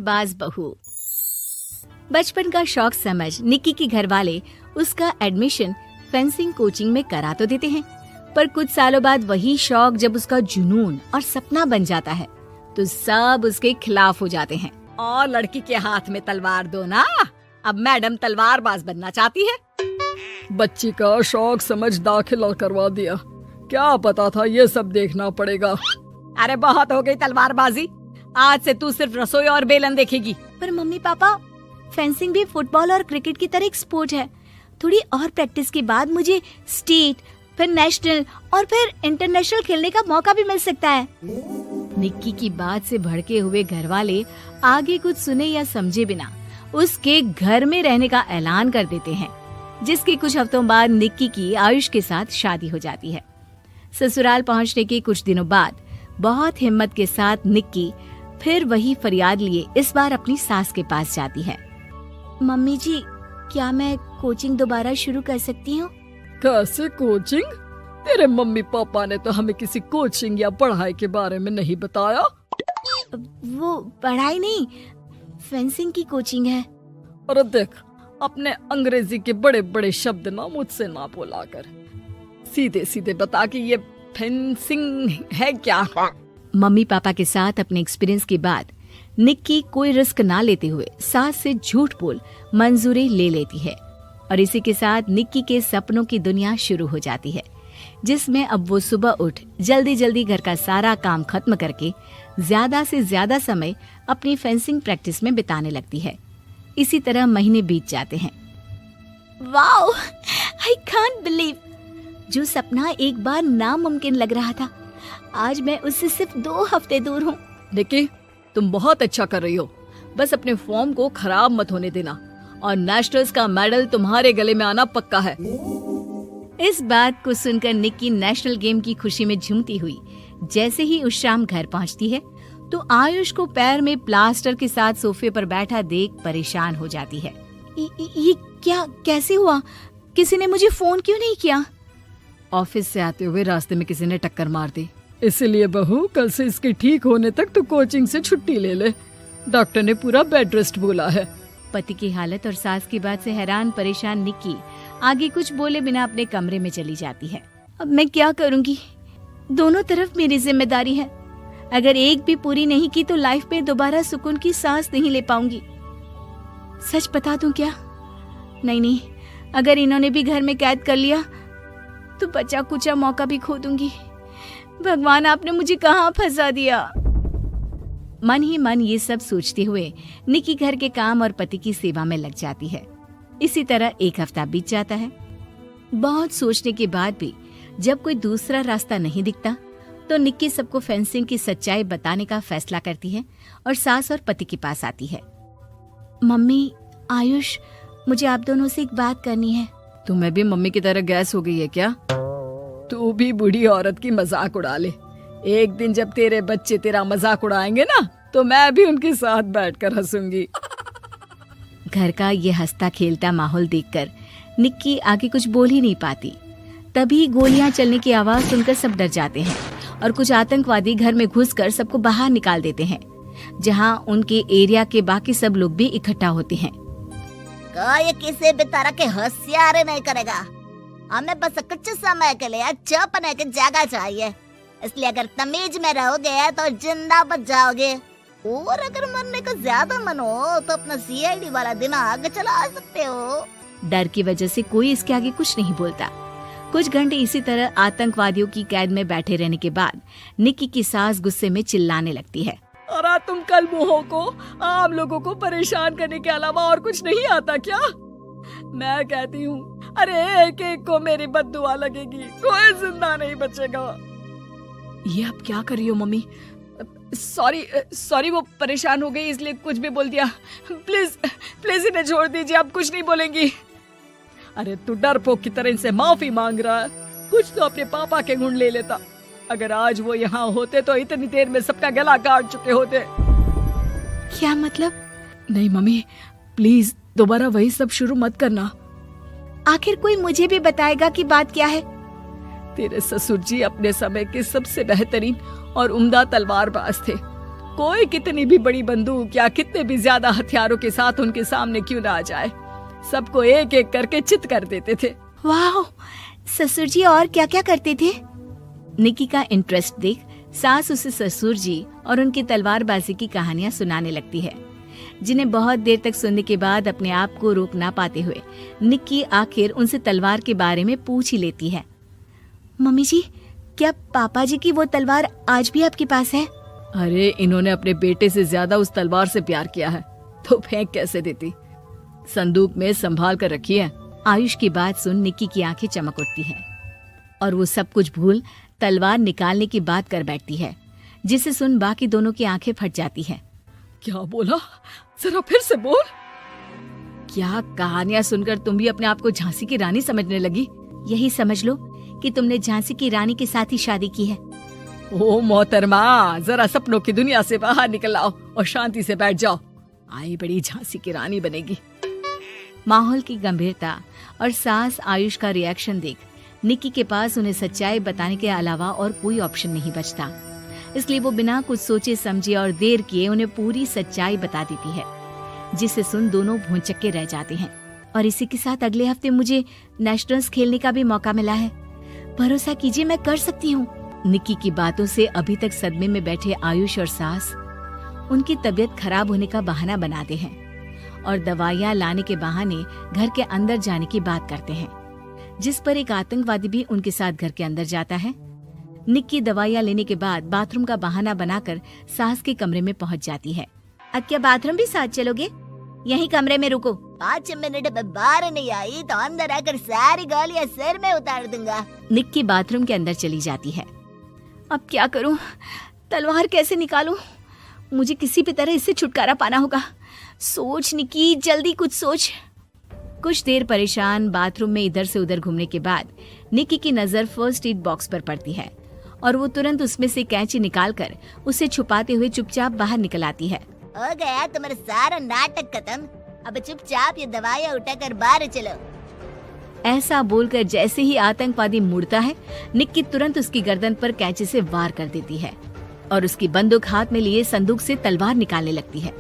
तलवारबाज बहू। बचपन का शौक समझ निक्की के घर वाले उसका एडमिशन फेंसिंग कोचिंग में करा तो देते हैं, पर कुछ सालों बाद वही शौक जब उसका जुनून और सपना बन जाता है तो सब उसके खिलाफ हो जाते हैं। और लड़की के हाथ में तलवार दो ना, अब मैडम तलवारबाज बनना चाहती है। बच्ची का शौक समझ दाखिला करवा दिया, क्या पता था ये सब देखना पड़ेगा। अरे बहुत हो गई तलवारबाजी, आज से तू सिर्फ रसोई और बेलन देखेगी। पर मम्मी पापा, फेंसिंग भी फुटबॉल और क्रिकेट की तरह एक स्पोर्ट है। थोड़ी और प्रैक्टिस के बाद मुझे स्टेट, फिर नेशनल और फिर इंटरनेशनल खेलने का मौका भी मिल सकता है। निक्की की बात से भड़के हुए घर वाले आगे कुछ सुने या समझे बिना उसके घर में रहने का ऐलान कर देते हैं, जिसके कुछ हफ्तों बाद निक्की की आयुष के साथ शादी हो जाती है। ससुराल पहुंचने के कुछ दिनों बाद बहुत हिम्मत के साथ निक्की फिर वही फरियाद लिए इस बार अपनी सास के पास जाती है। मम्मी जी, क्या मैं कोचिंग दोबारा शुरू कर सकती हूँ? कैसे कोचिंग? तेरे मम्मी पापा ने तो हमें किसी कोचिंग या पढ़ाई के बारे में नहीं बताया। वो पढ़ाई नहीं, फेंसिंग की कोचिंग है। और देख, अपने अंग्रेजी के बड़े बड़े शब्द ना मुझसे ना बोला कर, सीधे सीधे बता कि ये फेंसिंग है क्या। मम्मी पापा के साथ अपने एक्सपीरियंस के बाद निक्की कोई रिस्क ना लेते हुए सास से झूठ बोल मंजूरी ले लेती है और इसी के साथ निक्की के सपनों की दुनिया शुरू हो जाती है, जिसमें अब वो सुबह उठ जल्दी जल्दी घर का सारा काम खत्म करके ज्यादा से ज्यादा समय अपनी फेंसिंग प्रैक्टिस में बिताने लगती है। इसी तरह महीने बीत जाते हैं। वाओ, आई कांट बिलीव, जो सपना एक बार नामुमकिन लग रहा था, आज मैं उससे सिर्फ 2 हफ्ते दूर हूँ। निक्की, तुम बहुत अच्छा कर रही हो, बस अपने फॉर्म को खराब मत होने देना और नेशनल्स का मेडल तुम्हारे गले में आना पक्का है। इस बात को सुनकर निक्की नेशनल गेम की खुशी में झूमती हुई जैसे ही उस शाम घर पहुंचती है तो आयुष को पैर में प्लास्टर के साथ सोफे पर बैठा देख परेशान हो जाती है। ये क्या, कैसे हुआ? किसी ने मुझे फोन क्यों नहीं किया? ऑफिस से आते हुए रास्ते में किसी ने टक्कर मार दी, इसलिए बहू कल से इसके ठीक होने तक तो कोचिंग से छुट्टी ले ले, डॉक्टर ने पूरा बेड रेस्ट बोला है। पति की हालत और सास की बात से हैरान परेशान निक्की आगे कुछ बोले बिना अपने कमरे में चली जाती है। अब मैं क्या करूंगी? दोनों तरफ मेरी जिम्मेदारी है, अगर एक भी पूरी नहीं की तो लाइफ में दोबारा सुकून की सांस नहीं ले पाऊंगी। सच बता दूं क्या? नहीं, अगर इन्होंने भी घर में कैद कर लिया तो बचा कुचा मौका भी खो दूंगी। भगवान, आपने मुझे कहाँ फंसा दिया। मन ही मन ये सब सोचते हुए निक्की घर के काम और पति की सेवा में लग जाती है। इसी तरह 1 हफ्ता बीत जाता है। बहुत सोचने के बाद भी जब कोई दूसरा रास्ता नहीं दिखता तो निक्की सबको फेंसिंग की सच्चाई बताने का फैसला करती है और सास और पति के पास आती है। मम्मी, आयुष, मुझे आप दोनों से एक बात करनी है। तुम्हें भी मम्मी की तरह गैस हो गई है क्या? तू भी बूढ़ी औरत की मजाक उड़ा ले। एक दिन जब तेरे बच्चे तेरा मजाक उड़ाएंगे ना तो मैं भी उनके साथ बैठकर हंसूंगी। घर का ये हंसता खेलता माहौल देखकर निक्की आगे कुछ बोल ही नहीं पाती। तभी गोलियां चलने की आवाज सुनकर सब डर जाते हैं और कुछ आतंकवादी घर में घुसकर सबको बाहर निकाल देते हैं, जहां उनके एरिया के बाकी सब लोग भी इकट्ठा होते हैं। कोई किसी भी तरह के होशियारी नहीं करेगा, हमें बस कुछ समय के लिए चुप रहने की जगह चाहिए, इसलिए अगर तमीज में रहोगे तो जिंदा बच जाओगे, और अगर मरने का ज्यादा मन हो तो अपना सीआईडी वाला दिमाग चला सकते हो। डर की वजह से कोई इसके आगे कुछ नहीं बोलता। कुछ घंटे इसी तरह आतंकवादियों की कैद में बैठे रहने के बाद निक्की की सास गुस्से में चिल्लाने लगती है। अरे तुम कल मुँहों को आम लोगों को परेशान करने के अलावा और कुछ नहीं आता क्या? मैं कहती हूँ, अरे एक एक को मेरी बद्दुआ लगेगी, कोई जिंदा नहीं बचेगा। ये अब क्या कर रही हो मम्मी? सॉरी, वो परेशान हो गई इसलिए कुछ भी बोल दिया। प्लीज इन्हें छोड़ दीजिए, अब कुछ नहीं बोलेंगी। अरे तू डरपोक की तरह इनसे माफी मांग रहा है, कुछ तो अपने पापा के गुण ले लेता। अगर आज वो यहाँ होते तो इतनी देर में सबका गला काट चुके होते। क्या मतलब? नहीं मम्मी, प्लीज दोबारा वही सब शुरू मत करना। आखिर कोई मुझे भी बताएगा कि बात क्या है। तेरे ससुर जी अपने समय के सबसे बेहतरीन और उम्दा तलवारबाज थे। कोई कितनी भी बड़ी बंदूक या कितने भी ज्यादा हथियारों के साथ उनके सामने क्यों ना आ जाए, सबको एक एक करके चित कर देते थे। वाह, ससुर जी और क्या क्या करते थे? निक्की का इंटरेस्ट देख सास उसे ससुर जी और उनकी तलवारबाजी की कहानियां सुनाने लगती है, जिन्हें बहुत देर तक सुनने के बाद अपने आप को रोक ना पाते हुए निक्की आखिर उनसे तलवार के बारे में पूछ ही लेती है। मम्मी जी, क्या पापा जी की वो तलवार आज भी आपके पास है? अरे इन्होंने अपने बेटे से ज्यादा उस तलवार से प्यार किया है तो फेंक कैसे देती, संदूक में संभाल कर रखी है। आयुष की बात सुन निक्की की आंखें चमक उठती हैं और वो सब कुछ भूल तलवार निकालने की बात कर बैठती है, जिसे सुन बाकी दोनों की आंखें फट जाती हैं। क्या बोला, जरा फिर से बोल। क्या कहानियां सुनकर तुम भी अपने आप को झांसी की रानी समझने लगी? यही समझ लो कि तुमने झांसी की रानी के साथ ही शादी की है। ओ मोहतरमा, जरा सपनों की दुनिया से बाहर निकल आओ और शांति से बैठ जाओ, आई बड़ी झांसी की रानी बनेगी। माहौल की गंभीरता और सास आयुष का रिएक्शन देख निक्की के पास उन्हें सच्चाई बताने के अलावा और कोई ऑप्शन नहीं बचता, इसलिए वो बिना कुछ सोचे समझे और देर किए उन्हें पूरी सच्चाई बता देती है, जिसे सुन दोनों भौंचक्के रह जाते हैं। और इसी के साथ अगले हफ्ते मुझे नेशनल्स खेलने का भी मौका मिला है, भरोसा कीजिए मैं कर सकती हूँ। निक्की की बातों से अभी तक सदमे में बैठे आयुष और सास उनकी तबीयत खराब होने का बहाना बनाते हैं और दवाइयाँ लाने के बहाने घर के अंदर जाने की बात करते हैं, जिस पर एक आतंकवादी भी उनके साथ घर के अंदर जाता है। निक्की दवाइयाँ लेने के बाद बाथरूम का बहाना बनाकर सास के कमरे में पहुंच जाती है। अब क्या बाथरूम भी साथ चलोगे? यहीं कमरे में रुको। 5 मिनट में बाहर नहीं आई तो अंदर आकर सारी गालियां सिर में उतार दूंगा। निक्की बाथरूम के अंदर चली जाती है। अब क्या करूं? तलवार कैसे निकालूं? मुझे किसी भी तरह इससे छुटकारा पाना होगा। सोच निक्की, जल्दी कुछ सोच। कुछ देर परेशान बाथरूम में इधर से उधर घूमने के बाद निक्की की नजर फर्स्ट एड बॉक्स पर पड़ती है और वो तुरंत उसमें से कैंची निकालकर उसे छुपाते हुए चुपचाप बाहर निकल आती है। हो गया तुम्हारा सारा नाटक खत्म, अब चुपचाप ये दवाइयाँ उठाकर बाहर चलो। ऐसा बोलकर जैसे ही आतंकवादी मुड़ता है, निक्की तुरंत उसकी गर्दन पर कैंची से वार कर देती है और उसकी बंदूक हाथ में लिए संदूक से तलवार निकालने लगती है,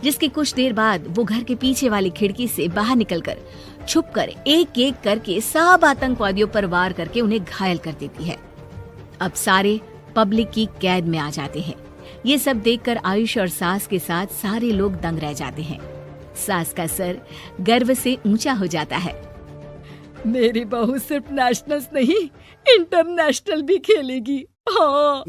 जिसके कुछ देर बाद वो घर के पीछे वाली खिड़की से बाहर निकलकर छुपकर एक एक करके सब आतंकवादियों पर वार करके उन्हें घायल कर देती है। अब सारे पब्लिक की कैद में आ जाते हैं। ये सब देखकर आयुष और सास के साथ सारे लोग दंग रह जाते हैं। सास का सर गर्व से ऊंचा हो जाता है। मेरी बहू सिर्फ नेशनल्स नहीं, इंटरनेशनल भी खेलेगी। हाँ।